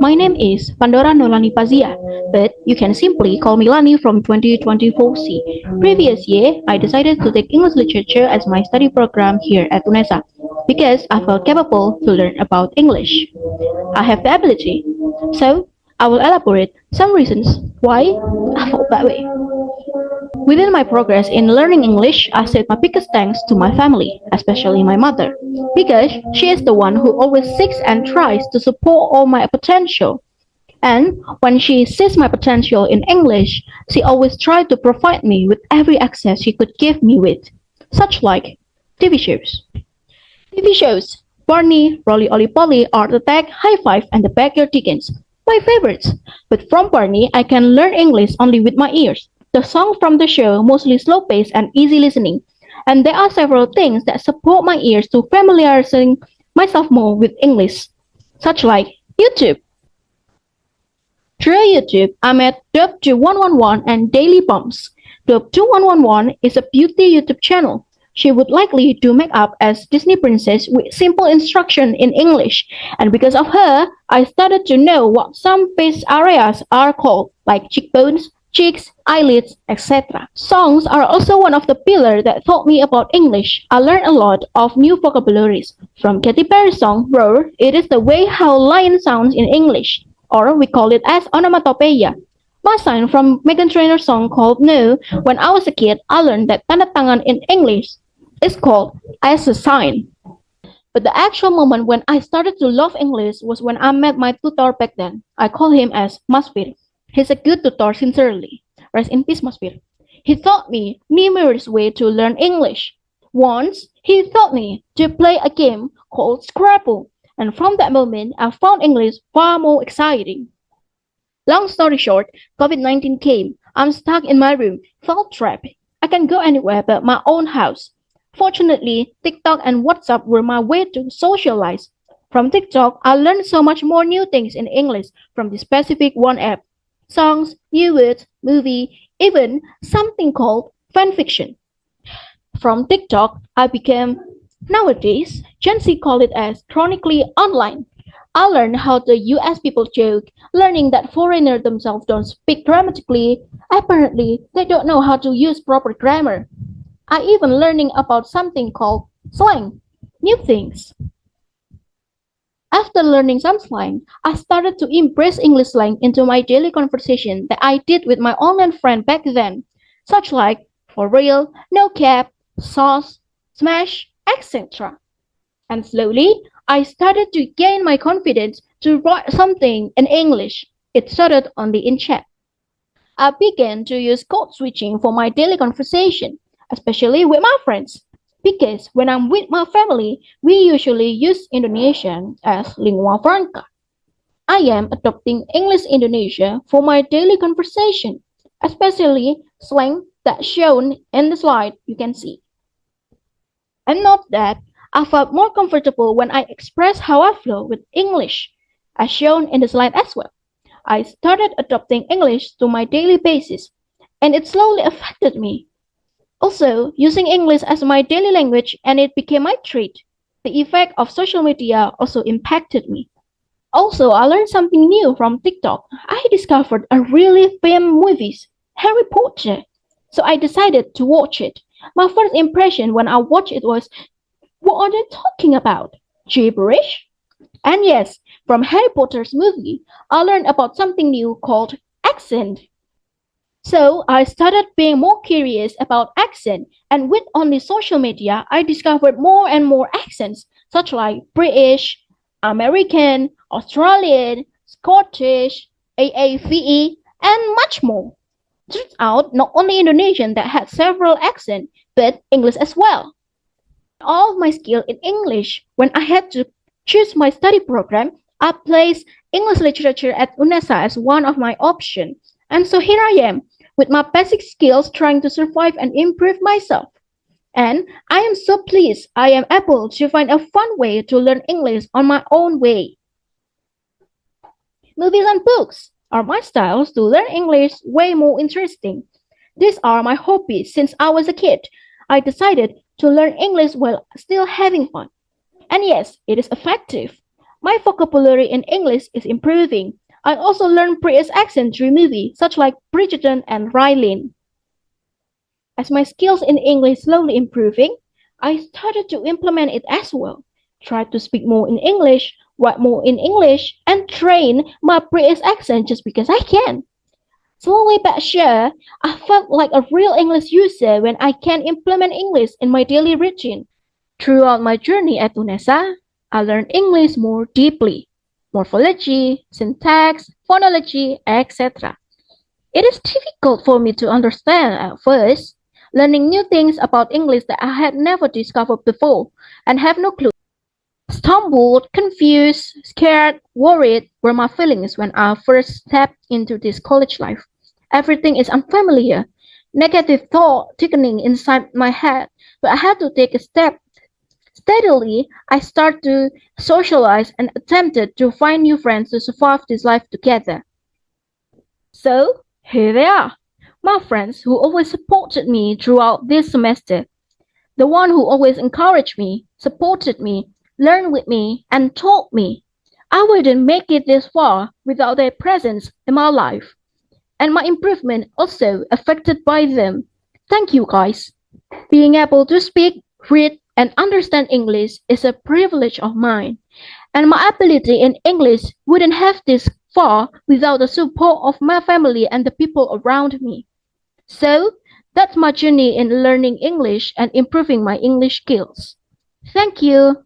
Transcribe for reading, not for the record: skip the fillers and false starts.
My name is Pandora Noelani P, but you can simply call me Lani from 2024C. Previous year, I decided to take English literature as my study program here at UNESA because I felt capable to learn about English. I have the ability. So, I will elaborate some reasons why I felt that way. Within my progress in learning English, I said my biggest thanks to my family, especially my mother, because she is the one who always seeks and tries to support all my potential. And when she sees my potential in English, she always tried to provide me with every access she could give me with, such like TV shows. TV shows Barney, Rolly Olly Polly, Art Attack, High Five, and The Backyard Chickens. My favorites. But from Barney, I can learn English only with my ears. The songs from the show mostly slow paced and easy listening. And there are several things that support my ears to familiarizing myself more with English, such like YouTube. Through YouTube, I met Dope2111 and Daily Bumps. Dope2111 is a beauty YouTube channel. She would likely do makeup as Disney princess with simple instruction in English. And because of her, I started to know what some face areas are called, like cheekbones, cheeks, eyelids, etc. Songs are also one of the pillars that taught me about English. I learned a lot of new vocabularies. From Katy Perry's song, Roar, it is the way how lion sounds in English, or we call it as onomatopoeia. My sign from Meghan Trainor's song called No, when I was a kid, I learned that tanda tangan in English is called as a sign. But the actual moment when I started to love English was when I met my tutor back then. I call him as Masfir. He's a good tutor, sincerely. Rest in peace, Masfir. He taught me numerous ways to learn English. Once, he taught me to play a game called Scrabble, and from that moment, I found English far more exciting. Long story short, COVID-19 came. I'm stuck in my room, felt trapped. I can go anywhere but my own house. Fortunately, TikTok and WhatsApp were my way to socialize. From TikTok, I learned so much more new things in English from the specific one app. Songs, new words, movie, even something called fanfiction. From TikTok, I became, nowadays, Gen Z call it as chronically online. I learned how the US people joke, learning that foreigners themselves don't speak grammatically. Apparently, they don't know how to use proper grammar. I even learning about something called slang, new things. After learning some slang, I started to embrace English slang into my daily conversation that I did with my online friend back then, such like for real, no cap, sauce, smash, etc. And slowly, I started to gain my confidence to write something in English. It started only in chat. I began to use code switching for my daily conversation, especially with my friends. Because when I'm with my family, we usually use Indonesian as lingua franca. I am adopting English Indonesia for my daily conversation, especially slang that's shown in the slide you can see. And note that I felt more comfortable when I express how I feel with English, as shown in the slide as well. I started adopting English to my daily basis, and it slowly affected me. Also, using English as my daily language and it became my trait. The effect of social media also impacted me. Also, I learned something new from TikTok. I discovered a really famous movie, Harry Potter. So I decided to watch it. My first impression when I watched it was, what are they talking about? Gibberish? And yes, from Harry Potter's movie, I learned about something new called accent. So I started being more curious about accent, and with only social media, I discovered more and more accents, such like British, American, Australian, Scottish, AAVE, and much more. Turns out, not only Indonesian that had several accents, but English as well. All of my skill in English, when I had to choose my study program, I placed English literature at UNESA as one of my options. And so here I am, with my basic skills trying to survive and improve myself. And I am so pleased I am able to find a fun way to learn English on my own way. Movies and books are my styles to learn English way more interesting. These are my hobbies since I was a kid. I decided to learn English while still having fun. And yes, it is effective. My vocabulary in English is improving. I also learned British accent through movies such like Bridgerton and Rylin. As my skills in English slowly improving, I started to implement it as well. Try to speak more in English, write more in English, and train my British accent just because I can. Slowly but sure, I felt like a real English user when I can implement English in my daily routine. Throughout my journey at UNESA, I learned English more deeply. Morphology, syntax, phonology, etc. It is difficult for me to understand at first, learning new things about English that I had never discovered before and have no clue. Stumbled, confused, scared, worried were my feelings when I first stepped into this college life. Everything is unfamiliar. Negative thought thickening inside my head, but I had to take a step. Steadily, I started to socialize and attempted to find new friends to survive this life together. So, here they are, my friends who always supported me throughout this semester. The one who always encouraged me, supported me, learned with me, and taught me. I wouldn't make it this far without their presence in my life. And my improvement also affected by them. Thank you guys. Being able to speak, read, and understand English is a privilege of mine. And my ability in English wouldn't have this far without the support of my family and the people around me. So, that's my journey in learning English and improving my English skills. Thank you.